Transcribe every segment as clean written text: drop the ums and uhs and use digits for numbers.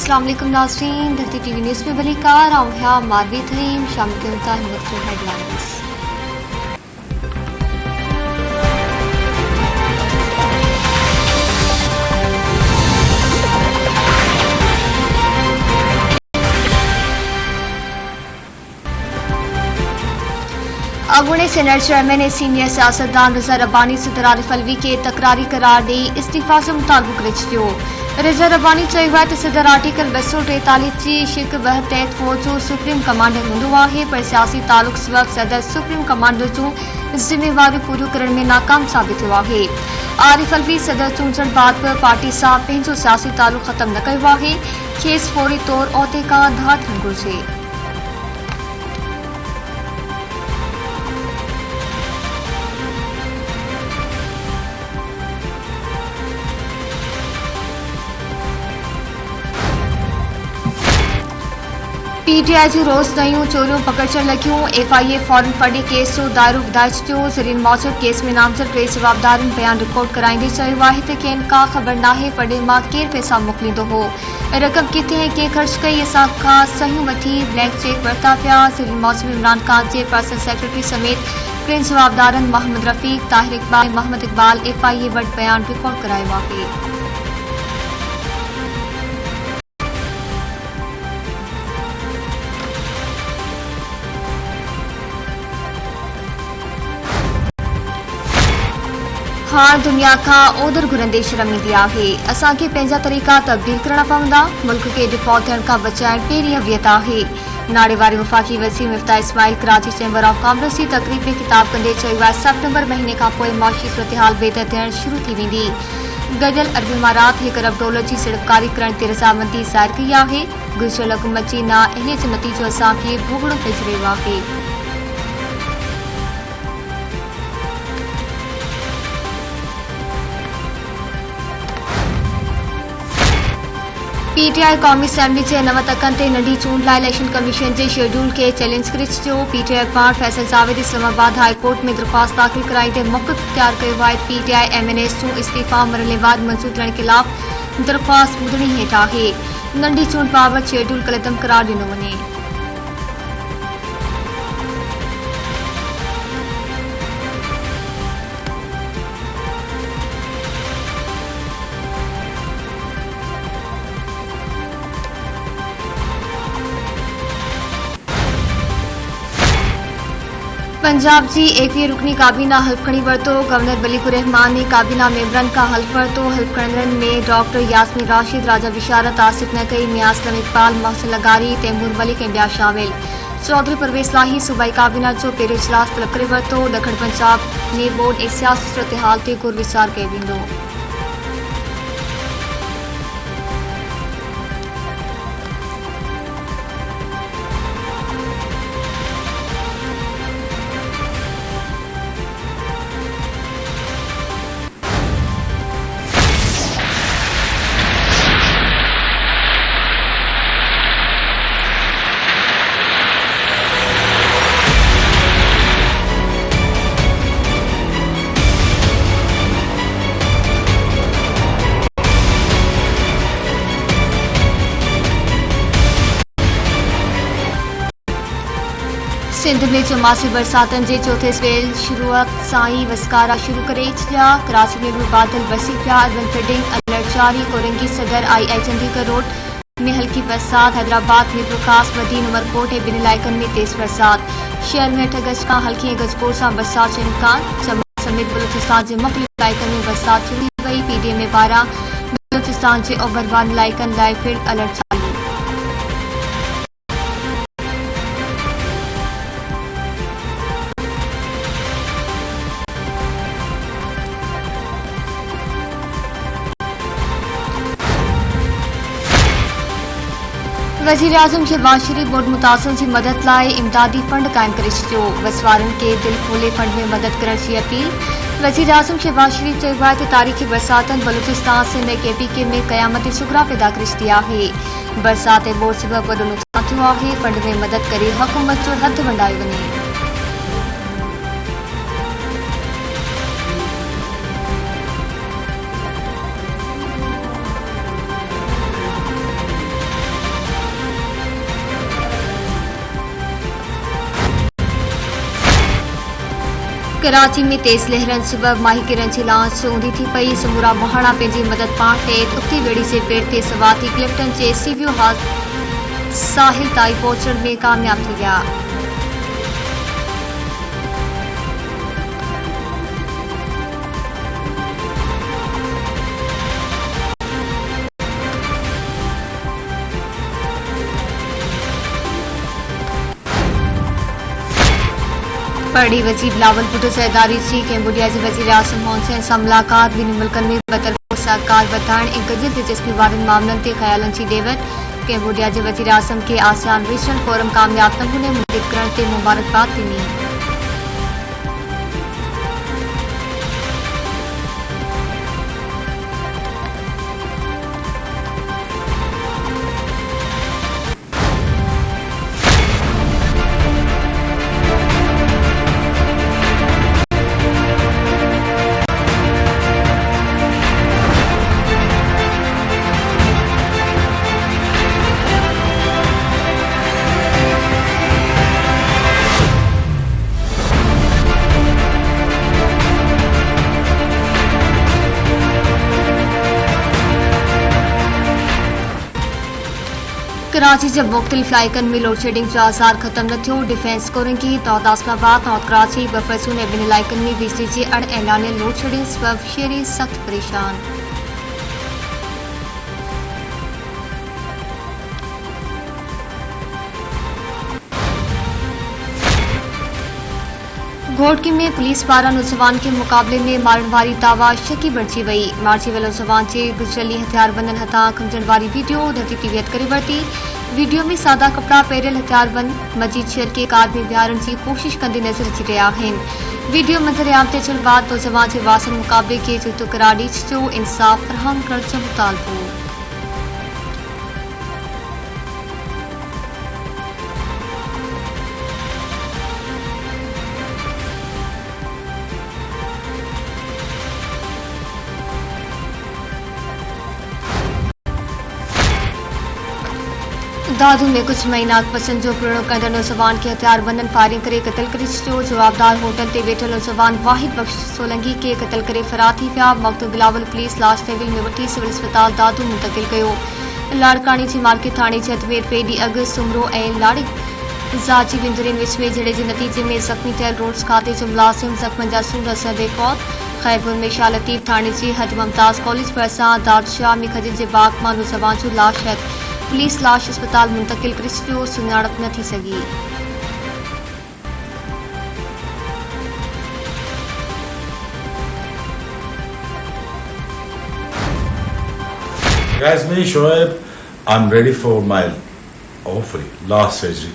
अस्सलाम वालेकुम नाज़रीन, धरती टीवी न्यूज़ में बलिकार आउं मारवी थईम शामिल कयूं था हिन वक्त जो हेडलाइंस। अगुणे सीनियर चेयरमैन ए सीनियर सियासतदान रज़ा रब्बानी सदर आरिफ अलवी के तकरारी करार ॾेई इस्तीफ़ा से मुतालबो करे छॾियो। रज़ा रब्बानी चयो आहे त सदर आर्टिकल 243 जी शिक 2 तहत फ़ौज जो सुप्रीम कमांडर हूंदो आहे, पर सियासी तालुक़ सबबि सदर सुप्रीम कमांडर जूं ज़िम्मेवारियूं पूरियूं करण में नाकाम साबित थियो आहे। आरिफ अलवी सदर चूंडण बाद बि पार्टी सां पंहिंजो सियासी तालुक़ ख़त्म न कयो आहे। खेसि फौरी तौर उहिदे खां धार थियणु घुरिजे। पीटीआई जूं रोज़ नयूं चोरियूं पकड़जण लॻियूं। एफआईए फौरन फड़ी केस जो दायरो वधाए छॾियो। ज़रीन मौजूद केस में नामज़द टे जवाबदारनि बयान रिकॉर्ड कराईंदे चयो आहे त खेनि का ख़बर नाहे पड़े मां केरु पैसा मोकिलींदो हो, रक़म किथे ऐं कंहिं ख़र्च कई, असां खां सहियूं वठी ब्लैंक चेक वरिता पिया। ज़रीन मौसम इमरान खान जे पर्सनल सेक्रेटरी समेत टिनि जवाबदारनि मोहम्मद रफ़ीक, ताहिर इक़बाल ऐं मोहम्मद इक़बाल एफआईए वटि बयान रिकॉर्ड करायो आहे। हाणे दुनिया खां ओधर घुरंदे शर्म ईंदी आहे। असांखे पंहिंजा तरीक़ा तब्दील करणा पवंदा। मुल्क खे डिफॉल्ट थियण खां बचाइण पहिरीं अहमियत आहे। नाड़े वारे वफ़ाक़ी वज़ीर Miftah Ismail Karachi chamber of commerce जी तक़रीब में ख़िताब कंदे चयो आहे सेप्टेम्बर महीने खां पोइ मुआशी सूरतहाल बहितर थियण शुरू थी वेंदी। गॾियल अरब इमारात $1 अरब जी सीड़पकारी करण ते रज़ामंदी ज़ाहिर कई आहे। गुज़िरियल हुकूमत जी नाअहलीअ जो नतीजो असांखे भोगणो पइजी रहियो आहे। पीटीआई क़ौमी असेंबली जे 9 तकनि ते नंढी चूंड लाइ इलेक्शन कमीशन जे शेड्यूल खे चैलेंज करे छॾियो। पीटीआई अखबार फैसल जावेद इस्लामाबाद हाई कोर्ट में दरख़्वास्त दाख़िल कराईंदे मौक़िफ़ इख्तियार कयो आहे। पीटीआई एमएनएस जूं इस्तीफ़ा मरहलेवार मंज़ूर थियण ख़िलाफ़ दरख़्वास्त ॿुधणी हेठि आहे। नंढी चूंड बाबति शेड्यूल कलदम करार ॾिनो वञे। पंजाब जी 21 रुकनी काबीना हल्फ खणी वरितो। गवर्नर मलिकुर रहमान ने काबीना मेंबरनि खां हल्फ वरितो। हल्फ खणंदड़नि में डॉक्टर यास्मीन राशिद, राजा बिशारत, आसिफ नकई, मियां असलम इकबाल, मोहसिन लगारी, तैमूर मलिक ऐं ॿिया शामिल। चौधरी परवेज़ लाही सूबाई काबीना जो पहिरियों इजलास तलब करे वरितो। ॾखण पंजाब में बोर्ड ऐं सियासी सूरतहाल ते गुर विचार कयो वेंदो। सिंध में चौमासी बरसातनि जे चौथे स्पेल शुरूआत सां ई वसकारा शुरू करे छॾिया। कराची में भी बादल बरसी पिया। अर्बन फ्लडिंग अलर्ट जारी। कोरंगी सदर आई चंडीगढ़ रोड में हल्की बरसात। हैदराबाद में प्रकाश मदीन उमरकोट ऐं ॿिनि इलाइक़नि में तेज़ बरसात। शहर में 8 अगस्त खां हल्की ऐं गजगोड़ सां बरसात जो इम्कान। जम्मू समेत बलूचिस्तान जे मुख़्तलिफ़ इलाइक़नि में बरसात शुरू थी वई। पीडीएम में 12, बलूचिस्तान जे ओभरवान इलाइक़नि लाइ फील्ड अलर्ट जारी। वज़ीर आज़म शहबाज शरीफ बोर्ड मुतासिरनि जी मदद लाइ इमदादी फंड क़ाइमु करे छॾियो। वसवारनि खे दिलि खोले फंड में मदद करण जी अपील। वज़ीर आज़म शहबाज शरीफ चयो आहे त तारीख़ी बरसातनि बलूचिस्तान सिंध ऐं केपीके में क़यामती सुगरा पैदा करे छॾी आहे। बरसात ऐं बोर सबबि वॾो नुक़सानु थियो आहे। फंड में मदद करे हुकूमत जो हथ वंडायो वञे। कराची में तेज लहरन सुबह माही किरण जी लॉन्च ऊंधी थी पई समूरा मोहाणा पंहिंजी मदद पाण ते उते ॿेड़ी जे पेट ते सवार थी क्लिफ्टन जे सीवियो साहिल ताईं पहुचण में कामयाब थी विया। पढ़ी वजीर बिलावल भुट्टो ज़रदारी जी कैम्बोडिया जे वज़ीर आज़म हुन सेन सां मुलाक़ात ॿिन्ही मुल्कनि में बतरफ़ो सहकार वधाइण ऐं गॾियल दिलचस्पी वारनि मामलनि ते ख़्यालनि जी ॾेवट। कैम्बोडिया जे वज़ीर आज़म खे आसियान रीजनल फोरम कामयाब नमूने मुनक़िद करण ते मुबारकबाद ॾिनी। कराची जे मुख़्तलिफ़ इलाइक़नि में लोड शेडिंग जो आज़ार ख़त्म न थियो। डिफेंस कोरनि की नॉर्थ इस्लामाबाद नॉर्थ कराची बफरसून ऐं ॿिनि इलाइक़नि में बिजली जी अण ऐलानियल लोड शेडिंग सबबि शहरी सख़्त परेशान। घोड़की में पुलिस पारां नौजवान के मुक़ाबले में मारण वारी दावा शकी बणिजी वई। मारिजी वियल नौजवान जे गुजरली हथियारबंदनि हथां खंजण वारी वीडियो धरती टीवीअ करे वरिती। वीडियो में सादा कपड़ा पहिरियल हथियारबंद मजीद शेर के कार में विहारण की कोशिश कंदे नज़र अची रहिया आहिनि। वीडियो मंज़र आम ते अचण बाद नौजवान जे वासन मुक़ाबले खे जुतो करार ॾेई छॾियो। इंसाफ़ फराहम करण जो मुतालबो। दादू में कुछ महीना पसंद जो पूरो कंदड़ नौजवान के हथियारबंदन फायरिंग करे क़त्ल करे छॾियो। जवाबदार होटल ते वेठल नौजवान वाहिद बख्श सोलंकी के क़त्ल करे फरार थी विया। मक़तूल बिलावल पुलिस लाश तहवील में वठी सिविल अस्पताल दादू मुंतक़िल कयो। लाड़कानी जी मार्केट थाणे जे अजमेर पे ॾींहुं अॻु सुमरो ऐं लाड़ी ज़ाची विंदुरनि विच में झड़े जे नतीजे में ज़ख़्मी थियल रोड्स खाते जो मुलाज़िम ज़ख़्मनि जा सूर असंदे फौत। खैरपुर में शाह लतीफ़ थाणे जी हद मुमताज़ कॉलेज भरिसां दादशाह में खजल जे बाग मां नौजवान जो लाश है। पुलिस लाश अस्पताल मुंतक़िल करे छॾियो। सुञाणप न थी सघी। Guys, me Shoaib, I'm ready for my hopefully last surgery.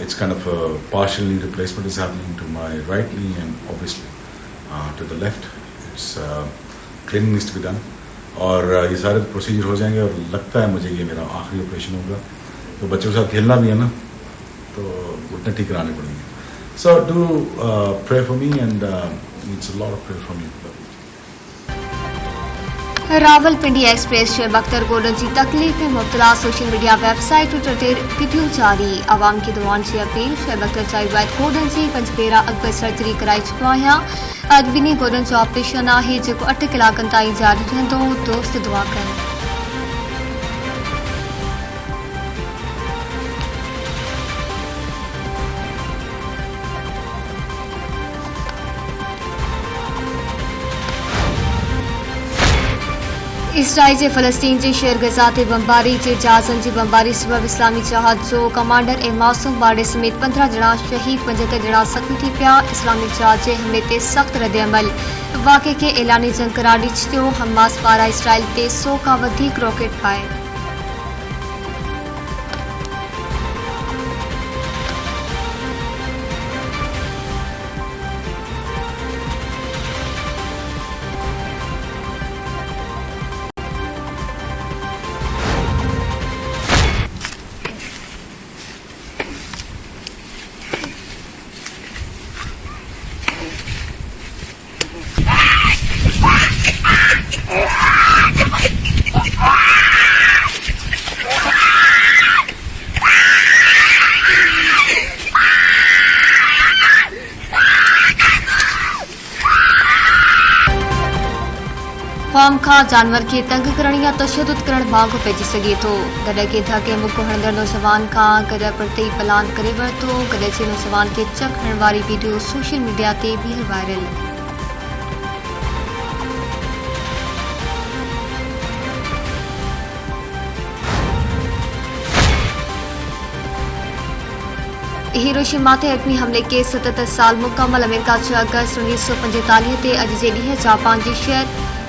It's kind of a partial knee replacement is happening to my right knee and obviously to the left. It's cleaning needs to be done. और ये सारे procedure हो जाएंगे और लगता है मुझे ये मेरा आखिरी ऑपरेशन होगा। तो बच्चों के साथ खेलना भी है ना, तो घुटने ठीक कराने पड़ेंगे। So do pray for me and it's a lot of pray for me. Rawalpindi express Shoaib Akhtar गोल्डन जी तकलीफ़ में मुब्तला सोशल मीडिया वेबसाइट ट्विटर ते वीडियो जारी। आवाम की दुआन की अपील। शोएब अख्तर चई वायद गोल्डन जी 5 भेरा अॻु सर्जरी कराई चुको आहियां। अॼु ॿिन्ही गोॾनि जो ऑपरेशन आहे जेको 8 कलाकनि ताईं जारी रहंदो। दोस्त दुआ कनि। इसराइल जे फ़लस्तीन जे शहर गज़ा ते बमबारी जे जहाज़नि जी बमबारी सबबि इस्लामी जहाज़ जो कमांडर ऐं मासूम बाड़े समेत 15 ॼणा शहीद 75 ॼणा ज़ख़्मी थी पिया। इस्लामी जहाज़ जे हमले ते सख़्त रद्दअमल। वाक़े खे ऐलानी जंग करार ॾेई छॾियो। हमास पारां इसराइल ते 100 खां वधीक रॉकेट फायर। ख़्वामख़्वाह जानवर खे तंग करण या तशद्दुद करण महांगो पइजी सघे थो। कॾहिं के धके मुक्को हणंदड़ नौजवान खां कॾहिं परते ई पलान करे वरितो, कॾहिं जे नौजवान खे चक हणण वारी वीडियो सोशल मीडिया ते ॿीहर वायरल। हिरोशिमा ते एटमी हमले के 77 साल मुकम्मल। अमेरिका 6 अगस्त 1945 ते अॼु जे ॾींहुं जापान जे शहर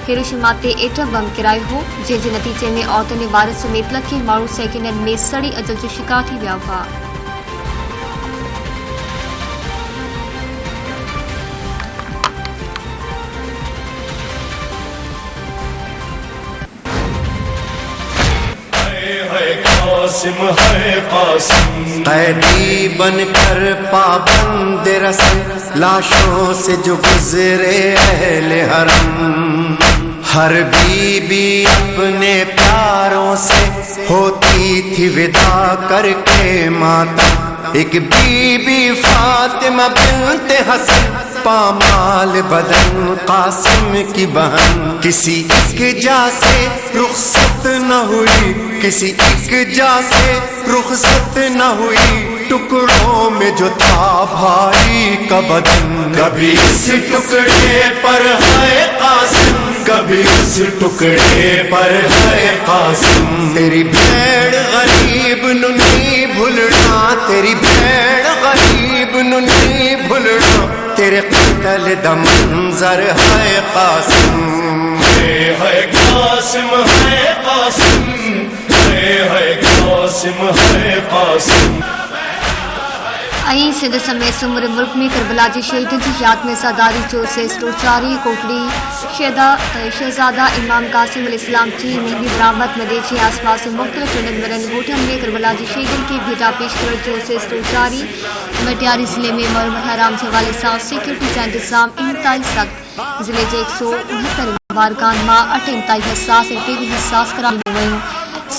हिरोशिमा ते एटम बम किरायो हो, जंहिं जे नतीजे में औरतुनि ऐं ॿारनि समेत लखे माण्हू सेकेंडनि में सड़ी अजल जो शिकार थी विया हुआ। कैदी बनकर पाबंद रस्म लाशों से जो गुजरे अहले हरम, हर बीबी अपने प्यारों से होती थी विदा करके मातम। एक बीबी फातिमा बिन्त हसन पामाल बदन कासिम की बहन, किसी एक जा से रुखसत न हुई, किसी एक जा से रुखसत न हुई, टुकड़ों में जो था भाई का बदन। कभी इस टुकड़े पर है कासिम, कभी इस टुकड़े पर है कासिम। तेरी भेड़ गरीब नुनी भूलना, तेरी भेड़ गरीब नुनी भूलना, तेरे कत्ल दा मंजर है कासिम। है कासिम, है कासिम, है कासिम, है कासिम। सिंध समेत समूरे मुल्क में करबला जी शहीदन की याद में ज़ादारी जो सेस्टोचारी कोकड़ी शहजादा इमाम कासिम अलैहिस्सलाम की मेहंदी बरामद मदीने के आसपास मुख्तलिफ रंगन होटल में करबला जी शहीदन की भेटा पेश कर जो सेस्टोचारी मटियारी जिले में मरहम हराम के हवाले से सिक्योरिटी का इंतजाम इंतहाई सख्त। जिले के 169 बारगान मां 8 इंतहाई हसास ऐं 23 हसास करार ॾिनो वयूं।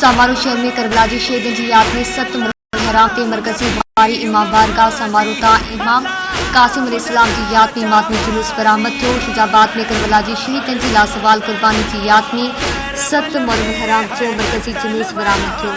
समारोह शहर में करबला जी शहीदन की याद में 7 हराम ते मरकजी वारी इमाम बारगाह समारोह ता इमाम कासिम अलैहिस्सलाम की याद में मातमी जुलूस बरामद थियो। शुजाबाद में करबला जी शहीदन की लासवाल कुर्बानी की याद में 7 मरहम हराम जो मरकजी जुलूस बरामद थियो।